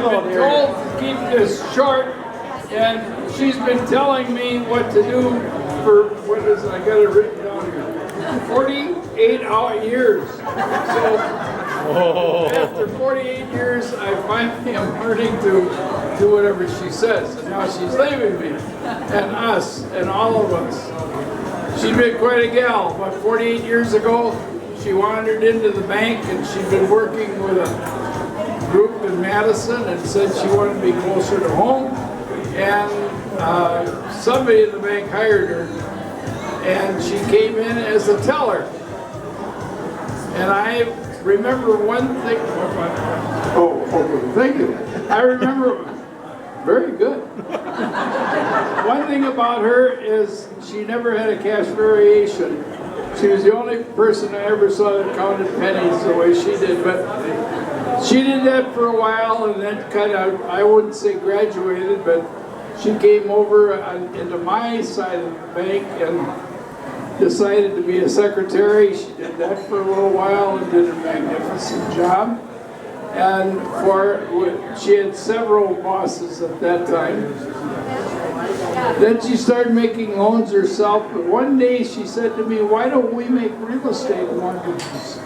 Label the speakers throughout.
Speaker 1: been told to keep this short, and she's been telling me what to do for, what is it, I got it written down here, 48 years. So after 48 years, I finally am learning to do whatever she says. And now she's leaving me, and us, and all of us. She's been quite a gal. About 48 years ago, she wandered into the bank, and she'd been working with a group in Madison and said she wanted to be closer to home. And somebody in the bank hired her, and she came in as a teller. And I remember one thing. Oh, thank you. I remember. Very good. One thing about her is she never had a cash variation. She was the only person I ever saw that counted pennies the way she did. But she did that for a while, and then kind of, I wouldn't say graduated, but she came over into my side of the bank and decided to be a secretary. She did that for a little while and did a magnificent job. And she had several bosses at that time. Then she started making loans herself, but one day she said to me, why don't we make real estate mortgages?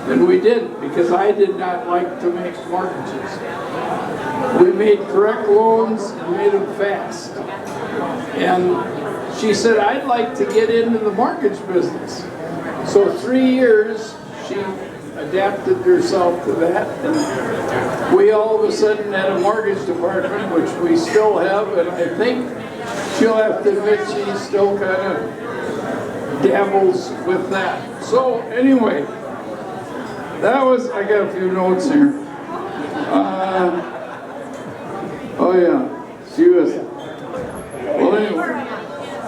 Speaker 1: And we didn't, because I did not like to make mortgages. We made correct loans and made them fast. And she said, I'd like to get into the mortgage business. So 3 years, she adapted herself to that, and we all of a sudden had a mortgage department, which we still have, and I think she'll have to admit she still kind of dabbles with that. So anyway, that was, I got a few notes here. Oh yeah, she was, well anyway,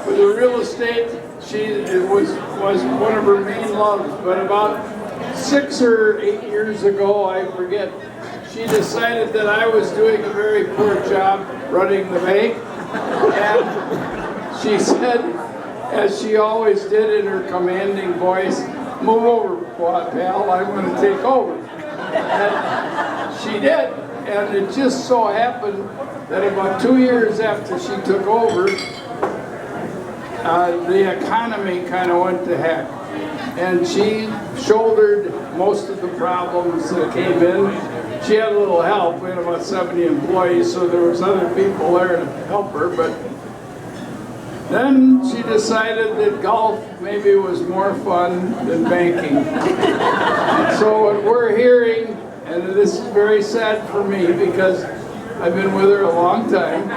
Speaker 1: with the real estate, it was one of her main loves, but about 6 or 8 years ago, I forget, she decided that I was doing a very poor job running the bank. And she said, as she always did in her commanding voice, move over, pal, I'm going to take over. And she did. And it just so happened that about 2 years after she took over, the economy kind of went to heck. And she shouldered most of the problems that came in. She had a little help. We had about 70 employees, so there was other people there to help her. But then she decided that golf maybe was more fun than banking. And so what we're hearing, and this is very sad for me because I've been with her a long time.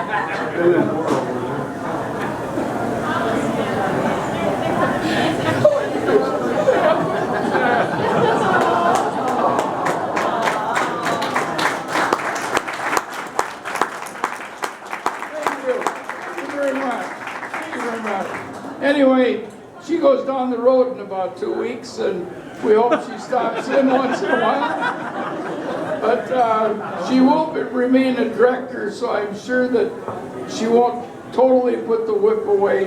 Speaker 1: Anyway, she goes down the road in about 2 weeks, and we hope she stops in once in a while. But she will remain a director, so I'm sure that she won't totally put the whip away.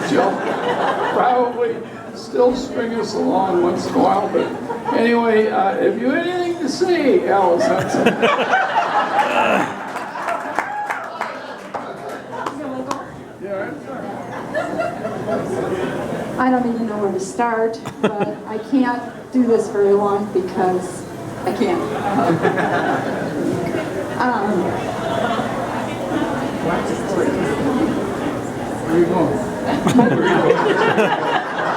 Speaker 1: She'll probably still string us along once in a while. But anyway, have you anything to say, Alice Hensen?
Speaker 2: I don't even know where to start, but I can't do this very long because I can't.
Speaker 1: Where are you going?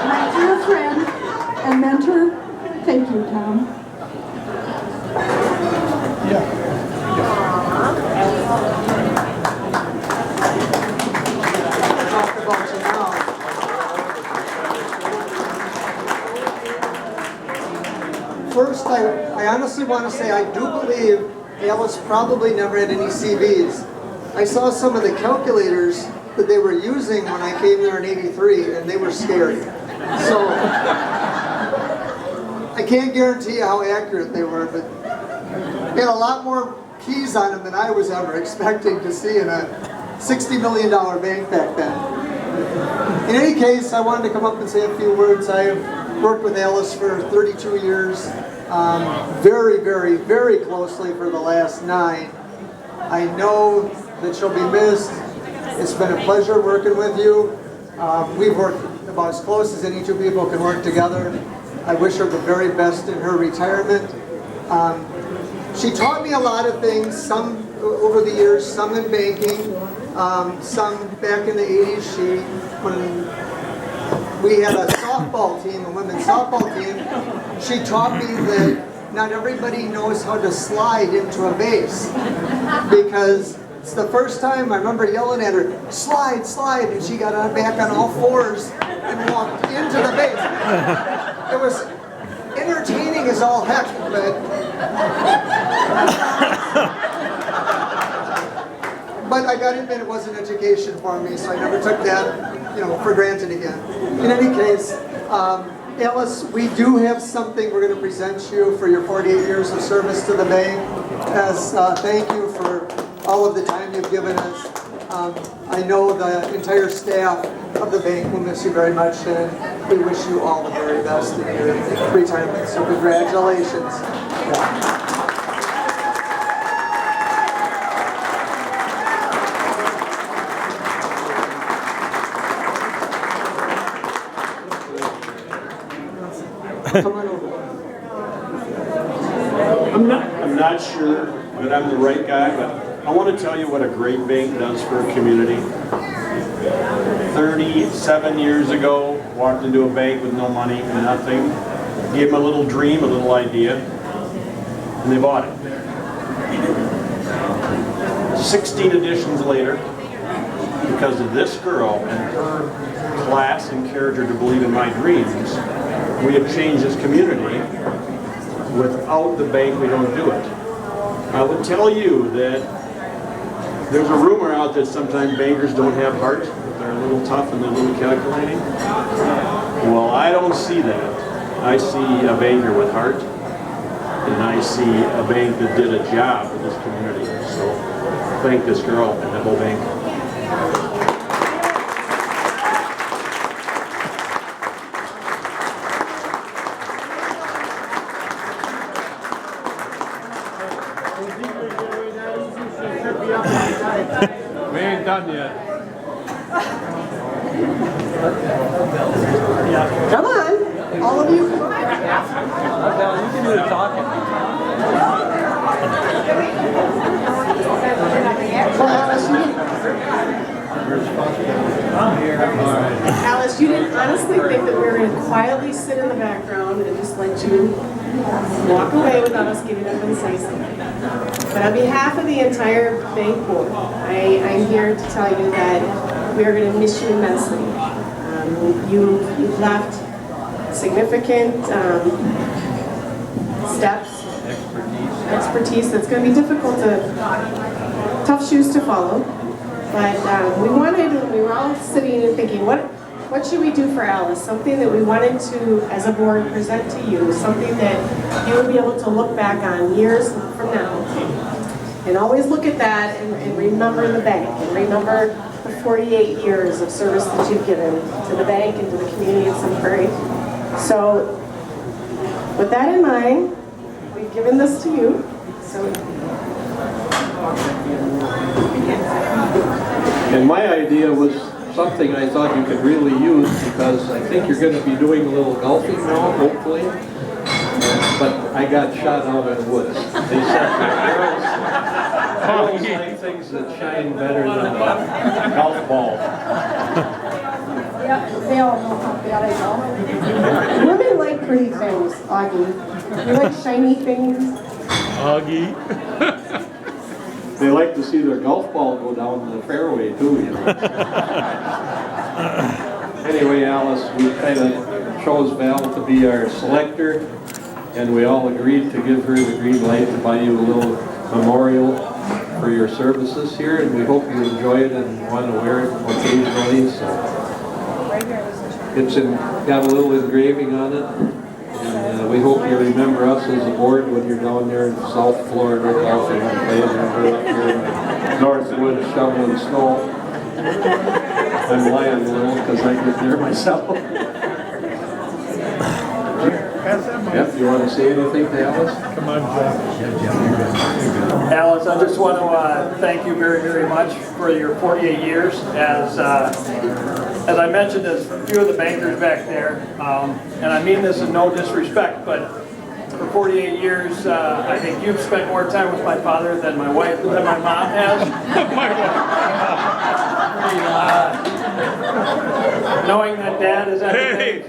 Speaker 2: My dear friend and mentor, thank you, Tom.
Speaker 1: Yeah.
Speaker 3: First, I honestly want to say I do believe Alice probably never had any CVs. I saw some of the calculators that they were using when I came there in '83, and they were scary. So I can't guarantee you how accurate they were, but they had a lot more keys on them than I was ever expecting to see in a $60 million bank back then. In any case, I wanted to come up and say a few words. I've worked with Alice for 32 years, very, very, very closely for the last 9. I know that she'll be missed. It's been a pleasure working with you. We've worked about as close as any two people can work together. I wish her the very best in her retirement. She taught me a lot of things, some over the years, some in banking, some back in the 80s. When we had a softball team, a women's softball team, she taught me that not everybody knows how to slide into a base, because it's the first time I remember yelling at her, slide, slide, and she got back on all fours and walked into the base. It was entertaining as all heck, but I gotta admit it was an education for me, so I never took that, for granted again. In any case, Alice, we do have something we're going to present you for your 48 years of service to the bank as thank you for all of the time you've given us. I know the entire staff of the bank will miss you very much, and we wish you all the very best in your retirement. So congratulations. Come on over.
Speaker 4: I'm not sure that I'm the right guy, but I want to tell you what a great bank does for a community. 37 years ago, walked into a bank with no money, nothing. Gave them a little dream, a little idea, and they bought it. 16 editions later, because of this girl and her class and character to believe in my dreams, we have changed this community. Without the bank, we don't do it. I would tell you that there's a rumor out that sometimes bankers don't have heart. They're a little tough and they're a little calculating. Well, I don't see that. I see a banker with heart, and I see a bank that did a job for this community. So thank this girl and the whole bank.
Speaker 1: We ain't done yet.
Speaker 5: Come on, all of you.
Speaker 6: You can do the talking.
Speaker 5: Alice, you didn't honestly think that we were going to quietly sit in the background and just let you walk away without us getting up and say something. But on behalf of the entire bank board, I'm here to tell you that we are going to miss you immensely. You've left significant steps, expertise that's going to be difficult tough shoes to follow. But we were all sitting and thinking, what should we do for Alice? Something that we wanted to, as a board, present to you, something that you will be able to look back on years from now. And always look at that and remember the bank, and remember the 48 years of service that you've given to the bank and to the community of Prairie. So, with that in mind, we've given this to you. So.
Speaker 6: And my idea was something I thought you could really use, because I think you're going to be doing a little golfing now, hopefully. But I got shot out in the woods. They said girls like things that shine better than a golf ball.
Speaker 2: Yeah, they all know how bad I know. Women like pretty things, Augie. You like shiny things?
Speaker 6: Augie. They like to see their golf ball go down the fairway too, you know. Anyway, Alice, we kind of chose Val to be our selector, and we all agreed to give her the green light to buy you a little memorial for your services here, and we hope you enjoy it and want to wear it occasionally. So it's got a little engraving on it, and we hope you remember us as a board when you're down there in South Florida golfing and playing up here in Northwood shoveling snow. I'm lying a little because I get there myself.
Speaker 1: Pass that
Speaker 6: Jeff, you want to say anything to Alice?
Speaker 1: Come on, Jeff.
Speaker 7: Alice, I just want to thank you very, very much for your 48 years. As I mentioned, there's a few of the bankers back there, and I mean this in no disrespect, but for 48 years, I think you've spent more time with my father than my wife, than my mom has. Knowing that Dad is at the bank.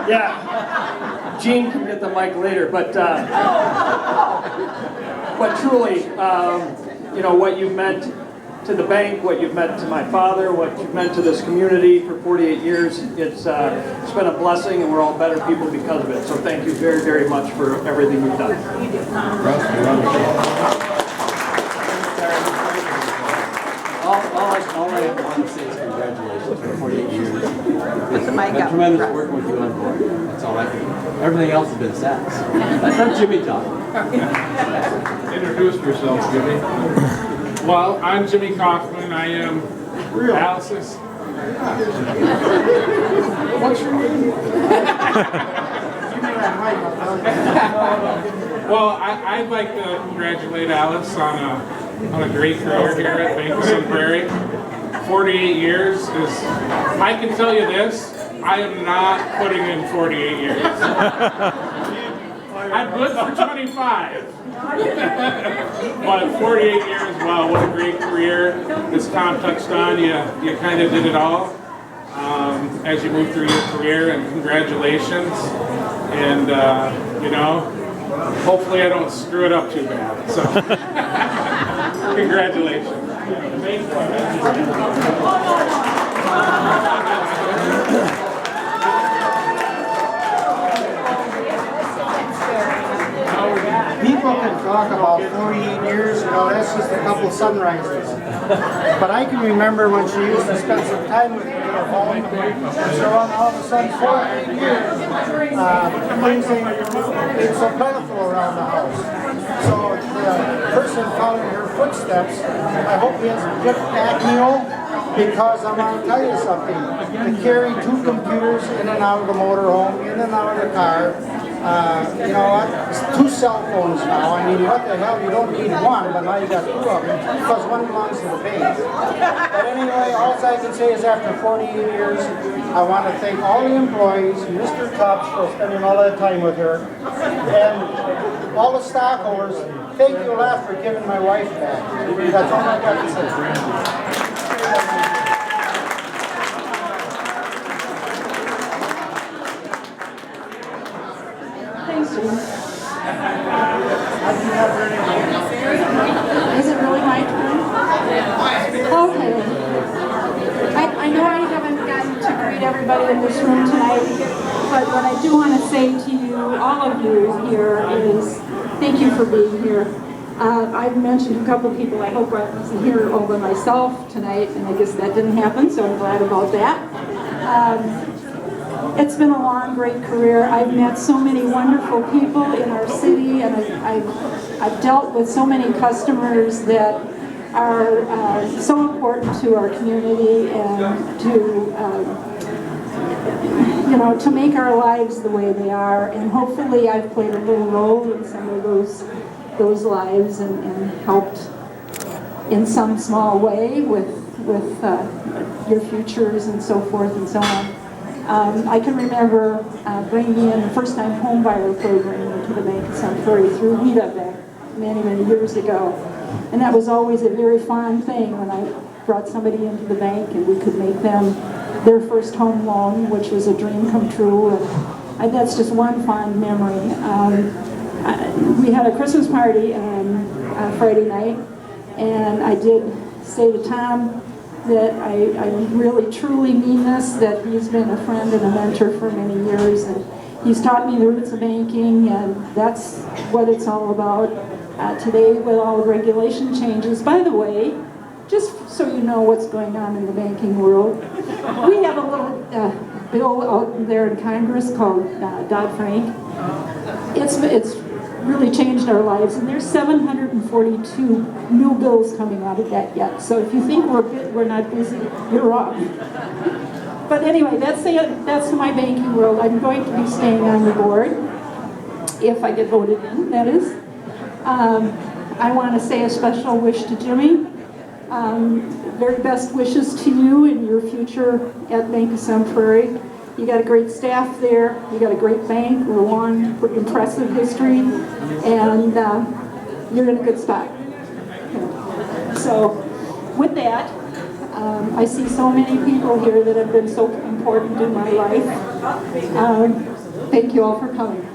Speaker 7: Yeah, Gene can get the mic later, but truly, you know, what you've meant to the bank, what you've meant to my father, what you've meant to this community for 48 years, it's been a blessing, and we're all better people because of it. So thank you very, very much for everything you've done.
Speaker 8: All I want to say is congratulations for 48 years. It's been tremendous working with you on board. That's all I can do. Everything else has been said. That's Jimmy talking.
Speaker 1: Introduce yourself, Jimmy. Well, I'm Jimmy Kauffman. I am Alice's. What's your name? Well, I'd like to congratulate Alice on a great career here at Bank Prairie. 48 years is, I can tell you this, I am not putting in 48 years. I'm good for 25. But 48 years, wow, what a great career. As Tom touched on, you kind of did it all as you move through your career, and congratulations. And, you know, hopefully I don't screw it up too bad. So, congratulations.
Speaker 9: People can talk about 48 years, you know, that's just a couple sunrises. But I can remember when she used to spend some time with me on the phone, and so on, all of a sudden, 48 years, things ain't so plentiful around the house. So the person following her footsteps, I hope he has a good back meal, because I'm going to tell you something. To carry 2 computers in and out of the motorhome, in and out of the car, you know what, it's 2 cell phones now. I mean, what the hell, you don't need one, but now you got 2 of them, because one belongs to the bank. But anyway, all I can say is after 48 years, I want to thank all the employees, Mr. Tubbs for spending all that time with her, and all the stockholders. Thank you a lot for giving my wife back. That's all I got to say.
Speaker 2: Thanks, Jim. Is it really my turn? Okay. I know I haven't gotten to greet everybody in this room tonight, but what I do want to say to you, all of you here, is thank you for being here. I've mentioned a couple people, I hope I wasn't here all by myself tonight, and I guess that didn't happen, so I'm glad about that. It's been a long, great career. I've met so many wonderful people in our city, and I've dealt with so many customers that are so important to our community and to, you know, to make our lives the way they are. And hopefully I've played a little role in some of those lives and helped in some small way with your futures and so forth and so on. I can remember bringing in the first-time home buyer program into the Bank of Sun Prairie through WIDA back many, many years ago. And that was always a very fun thing when I brought somebody into the bank and we could make them their first home loan, which was a dream come true. And that's just one fond memory. We had a Christmas party on Friday night, and I did say to Tom that I really truly mean this, that he's been a friend and a mentor for many years, and he's taught me the roots of banking, and that's what it's all about. Today, with all the regulation changes, by the way, just so you know what's going on in the banking world, we have a little bill out there in Congress called Dodd-Frank. It's really changed our lives, and there's 742 new bills coming out of that yet. So if you think we're not busy, you're wrong. But anyway, that's my banking world. I'm going to be staying on the board, if I get voted in, that is. I want to say a special wish to Jimmy. Very best wishes to you in your future at Bank of Sun Prairie. You got a great staff there. You got a great bank with a long, impressive history, and you're in a good spot. So, with that, I see so many people here that have been so important in my life. Thank you all for coming.